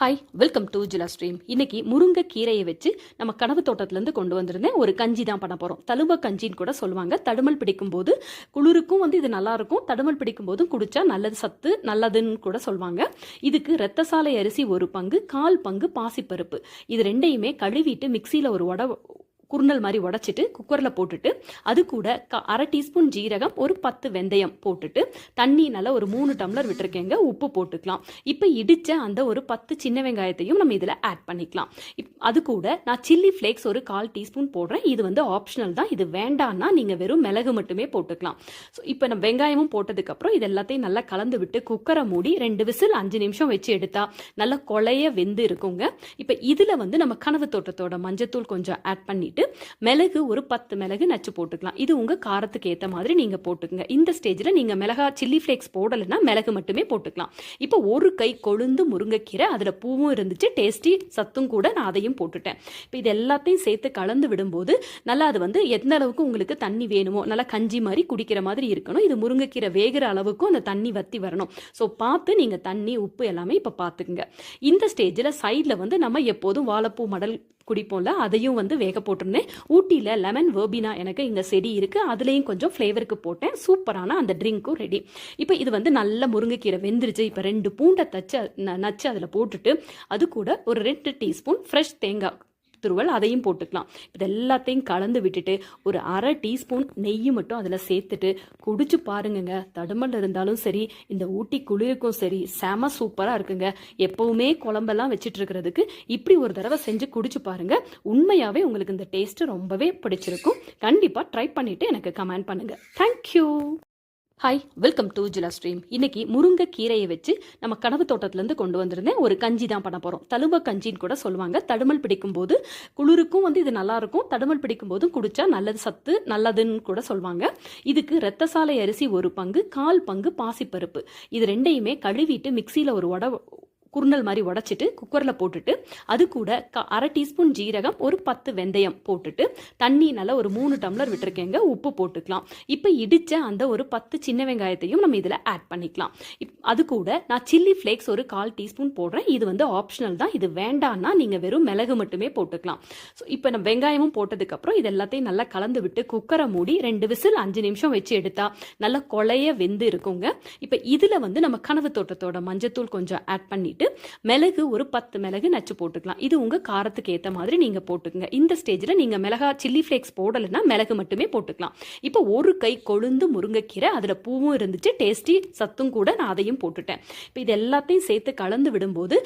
Hi welcome to Jila stream. இன்னைக்கு முருங்கைக்கீரையை வச்சு நம்ம கனவு தோட்டத்திலேருந்து கொண்டு வந்திருந்தேன். ஒரு கஞ்சி தான் பண்ண போகிறோம். தழுவ கஞ்சின்னு கூட சொல்லுவாங்க. தடுமல் பிடிக்கும் போது குளிருக்கும் இது நல்லா இருக்கும். தடுமல் பிடிக்கும் போதும் குடிச்சா நல்லது, சத்து நல்லதுன்னு கூட சொல்லுவாங்க. இதுக்கு ரத்தசாலை அரிசி ஒரு பங்கு, 1/4 பங்கு பாசிப்பருப்பு, இது ரெண்டையுமே கழுவிட்டு மிக்சியில் ஒரு குருணல் மாதிரி உடச்சிட்டு குக்கரில் போட்டுட்டு அது கூட 1/2 டீஸ்பூன் ஜீரகம், ஒரு 10 வெந்தயம் போட்டுட்டு தண்ணி நல்லா ஒரு 3 டம்ளர் விட்டுருக்கேங்க. உப்பு போட்டுக்கலாம். இப்போ இடித்த அந்த ஒரு 10 சின்ன வெங்காயத்தையும் நம்ம இதில் ஆட் பண்ணிக்கலாம். அது கூட நான் சில்லி ஃப்ளேக்ஸ் ஒரு 1/4 டீஸ்பூன் போடுறேன். இது ஆப்ஷனல் தான். இது வேண்டான்னா நீங்கள் வெறும் மிளகு மட்டுமே போட்டுக்கலாம். ஸோ இப்போ நம்ம வெங்காயமும் போட்டதுக்கப்புறம் இது எல்லாத்தையும் நல்லா கலந்து விட்டு குக்கரை மூடி 2 விசில் 5 நிமிஷம் வச்சு எடுத்தா நல்லா கொலைய வெந்து இருக்குங்க. இப்போ இதில் நம்ம கனவு தோட்டத்தோட மஞ்சத்தூள் கொஞ்சம் ஆட் பண்ணிட்டு மிளகு ஒரு 10 மிளகு நச்சு போட்டுக்கலாம். இது உங்க காரத்துக்கு ஏற்ற மாதிரி நீங்க போட்டுக்கங்க. இந்த ஸ்டேஜில் நீங்க மிளகா சில்லி ஃப்ளேக்ஸ் போடலைன்னா மிளகு மட்டுமே போட்டுக்கலாம். இப்போ ஒரு கை கொழுந்து முருங்கைக்கீரை, அதில் பூவும் இருந்துச்சு, டேஸ்டி சத்தும் கூட, நான் அதையும் போட்டுட்டேன். இப்போ இது எல்லாத்தையும் சேர்த்து கலந்து விடும்போது நல்லா அது எந்த அளவுக்கு உங்களுக்கு தண்ணி வேணுமோ நல்லா கஞ்சி மாதிரி குடிக்கிற மாதிரி இருக்கணும். இது முருங்கைக்கீரை வேகிற அளவுக்கும் அந்த தண்ணி வத்தி வரணும். ஸோ பார்த்து நீங்க தண்ணி உப்பு எல்லாமே இப்போ பார்த்துக்குங்க. இந்த ஸ்டேஜில் சைடில் நம்ம எப்போதும் வாழைப்பூ மடல் குடிப்போம்ல, அதையும் வேக போட்டிருந்தேன். ஊட்டியில் லெமன் வெர்பினா எனக்கு இங்கே செடி இருக்குது, அதுலேயும் கொஞ்சம் ஃப்ளேவருக்கு போட்டேன். சூப்பரான அந்த ட்ரிங்க்கும் ரெடி. இப்போ இது நல்ல முருங்கைக்கீரை வெந்துருச்சு. இப்போ 2 பூண்டை நச்சு அதில் போட்டுட்டு அது கூட ஒரு 2 டீஸ்பூன் ஃப்ரெஷ் தேங்காய் துருவல் அதையும் போட்டுக்கலாம். இது எல்லாத்தையும் கலந்து விட்டுட்டு ஒரு 1/2 டீஸ்பூன் நெய் மட்டும் அதில் சேர்த்துட்டு குடிச்சு பாருங்க. தடுமல் இருந்தாலும் சரி, இந்த ஊட்டி குளிருக்கும் சரி, செம சூப்பராக இருக்குங்க. எப்பவுமே குழம்பெல்லாம் வச்சுட்டு இருக்கிறதுக்கு இப்படி ஒரு தடவை செஞ்சு குடிச்சு பாருங்க. உண்மையாகவே உங்களுக்கு இந்த டேஸ்ட் ரொம்பவே பிடிச்சிருக்கும். கண்டிப்பாக ட்ரை பண்ணிட்டு எனக்கு கமெண்ட் பண்ணுங்க. Thank you. Hi welcome to Jila stream. இன்னைக்கு முருங்கைக்கீரையை வச்சு நம்ம கனவு தோட்டத்திலேருந்து கொண்டு வந்திருந்தேன். ஒரு கஞ்சி தான் பண்ண போகிறோம். தழுவ கஞ்சின்னு கூட சொல்லுவாங்க. தடுமல் பிடிக்கும் போது குளிருக்கும் இது நல்லா இருக்கும். தடுமல் பிடிக்கும் போதும் குடிச்சா நல்லது, சத்து நல்லதுன்னு கூட சொல்லுவாங்க. இதுக்கு ரத்தசாலை அரிசி ஒரு பங்கு, 1/4 பங்கு பாசிப்பருப்பு, இது ரெண்டையுமே கழுவிட்டு மிக்சியில் ஒரு குருணல் மாதிரி உடச்சிட்டு குக்கரில் போட்டுட்டு அது கூட 1/2 டீஸ்பூன் ஜீரகம், ஒரு 10 வெந்தயம் போட்டுட்டு தண்ணி நல்லா ஒரு 3 டம்ளர் விட்டுருக்கேங்க. உப்பு போட்டுக்கலாம். இப்போ இடித்த அந்த ஒரு 10 சின்ன வெங்காயத்தையும் நம்ம இதில் ஆட் பண்ணிக்கலாம். அது கூட நான் சில்லி ஃப்ளேக்ஸ் ஒரு 1/4 டீஸ்பூன் போடுறேன். இது ஆப்ஷனல் தான். இது வேண்டான்னா நீங்கள் வெறும் மிளகு மட்டுமே போட்டுக்கலாம். ஸோ இப்போ நம்ம வெங்காயமும் போட்டதுக்கப்புறம் இது எல்லாத்தையும் நல்லா கலந்து விட்டு குக்கரை மூடி 2 விசில் 5 நிமிஷம் வச்சு எடுத்தா நல்லா கொலைய வெந்து இருக்குங்க. இப்போ இதில் நம்ம கனவு தோட்டத்தோட மஞ்சத்தூள் கொஞ்சம் ஆட் பண்ணிட்டு மிளகு ஒரு 10 மிளகு நச்சு போட்டுக்கலாம். இது உங்க காரத்துக்கு ஏற்ற மாதிரி நீங்க போட்டுக்கங்க. இந்த ஸ்டேஜில் நீங்க மிளகா சில்லி ஃப்ளேக்ஸ் போடலைன்னா மிளகு மட்டுமே போட்டுக்கலாம். இப்போ ஒரு கை கொழுந்து முருங்கைக்கீரை, அதில் பூவும் இருந்துச்சு, டேஸ்டி சத்தும் கூட, நான் அதையும் போட்டுட்டேன். இப்போ இது எல்லாத்தையும் சேர்த்து கலந்து விடும்போது